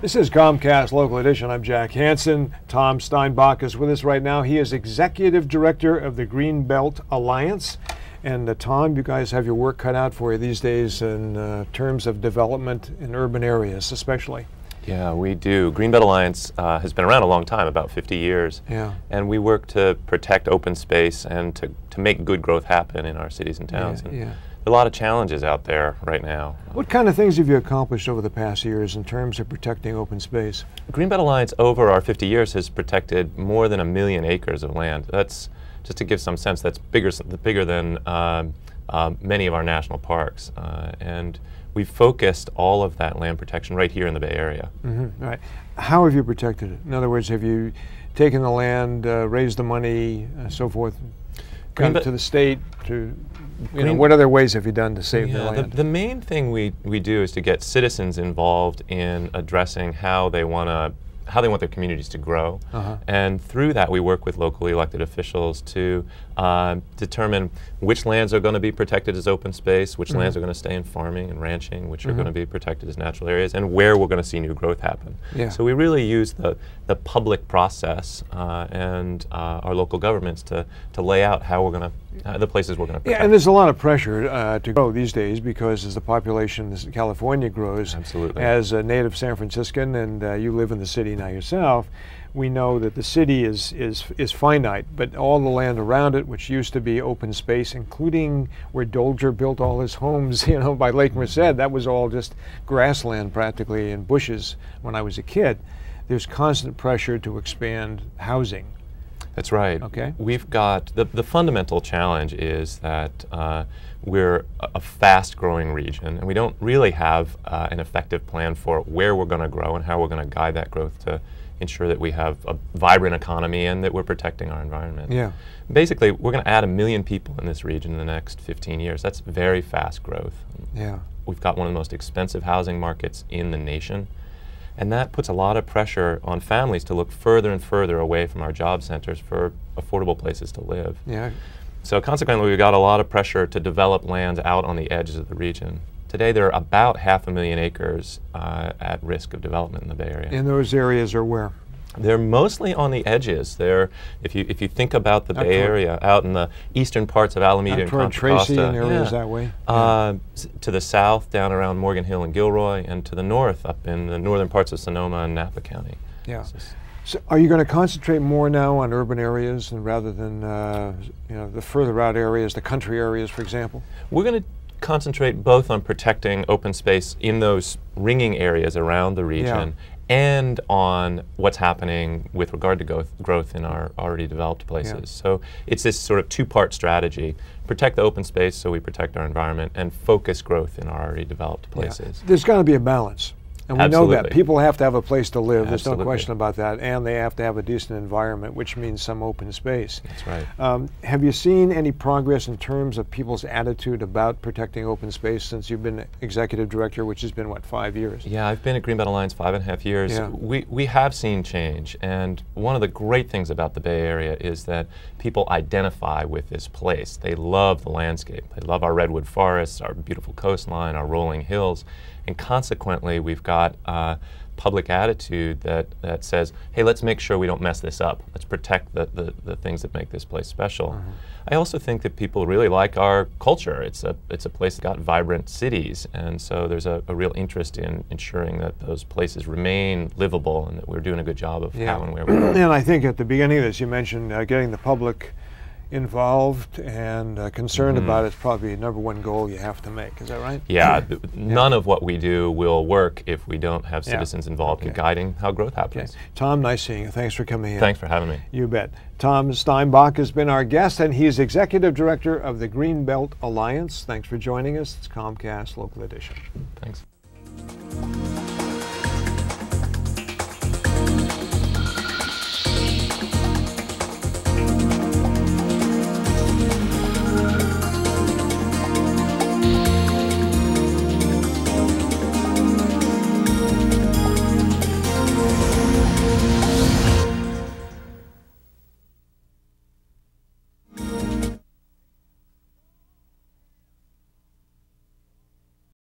This is Comcast Local Edition. I'm Jack Hansen. Tom Steinbach is with us right now. He is Executive Director of the Greenbelt Alliance. And Tom, you guys have your work cut out for you these days in terms of development in urban areas, especially. Yeah, we do. Greenbelt Alliance has been around a long time, about 50 years. Yeah. And we work to protect open space and to make good growth happen in our cities and towns. Yeah, and yeah. There are a lot of challenges out there right now. What kind of things have you accomplished over the past years in terms of protecting open space? Greenbelt Alliance, over our 50 years, has protected more than 1 million acres of land. That's, just to give some sense, that's bigger than many of our national parks. And we've focused all of that land protection right here in the Bay Area. Mm-hmm. Right. How have you protected it? In other words, have you taken the land, raised the money, so forth, come to the state to, what other ways have you done to save the land? The main thing we do is to get citizens involved in addressing how they want their communities to grow. And through that we work with locally elected officials to determine which lands are going to be protected as open space, which lands are going to stay in farming and ranching, which are going to be protected as natural areas, and where we're going to see new growth happen. Yeah. So we really use the public process and our local governments to lay out how we're going to the places we're going to protect. Yeah, and there's a lot of pressure to grow these days because as the population in California grows, absolutely. As a native San Franciscan, and you live in the city now yourself, we know that the city is finite, but all the land around it, which used to be open space, including where Dolger built all his homes, by Lake Merced, that was all just grassland practically and bushes when I was a kid. There's constant pressure to expand housing. That's right. Okay. We've got, the fundamental challenge is that we're a fast-growing region, and we don't really have an effective plan for where we're going to grow and how we're going to guide that growth to ensure that we have a vibrant economy and that we're protecting our environment. Yeah. Basically, we're going to add 1 million people in this region in the next 15 years. That's very fast growth. Yeah. We've got one of the most expensive housing markets in the nation. And that puts a lot of pressure on families to look further and further away from our job centers for affordable places to live. Yeah. So consequently, we've got a lot of pressure to develop lands out on the edges of the region. Today, there are about 500,000 acres at risk of development in the Bay Area. And those areas are where? They're mostly on the edges. They're, if you think about the Bay Area, out in the eastern parts of Alameda and Contra Costa, Tracy and areas that way. To the south, down around Morgan Hill and Gilroy, and to the north, up in the northern parts of Sonoma and Napa County. Yeah. So are you going to concentrate more now on urban areas and rather than the further out areas, the country areas, for example? We're going to concentrate both on protecting open space in those ringing areas around the region, and on what's happening with regard to growth in our already developed places. Yeah. So it's this sort of two-part strategy: protect the open space so we protect our environment, and focus growth in our already developed places. Yeah. There's got to be a balance. And we know that. People have to have a place to live. There's no question about that. And they have to have a decent environment, which means some open space. That's right. Have you seen any progress in terms of people's attitude about protecting open space since you've been executive director, which has been, what, 5 years? Yeah, I've been at Greenbelt Alliance 5.5 years. Yeah. We have seen change. And one of the great things about the Bay Area is that people identify with this place. They love the landscape. They love our redwood forests, our beautiful coastline, our rolling hills. And consequently, we've got public attitude that says, hey, let's make sure we don't mess this up. Let's protect the things that make this place special. I also think that people really like our culture. It's a place that's got vibrant cities, and so there's a real interest in ensuring that those places remain livable and that we're doing a good job of how and where we go. And I think at the beginning of this, you mentioned getting the public involved and concerned about it is probably the #1 goal you have to make. Is that right? Yeah. None of what we do will work if we don't have citizens involved in guiding how growth happens. Tom, nice seeing you. Thanks for coming in. Thanks for having me. You bet. Tom Steinbach has been our guest, and he's Executive Director of the Greenbelt Alliance. Thanks for joining us. It's Comcast Local Edition. Thanks.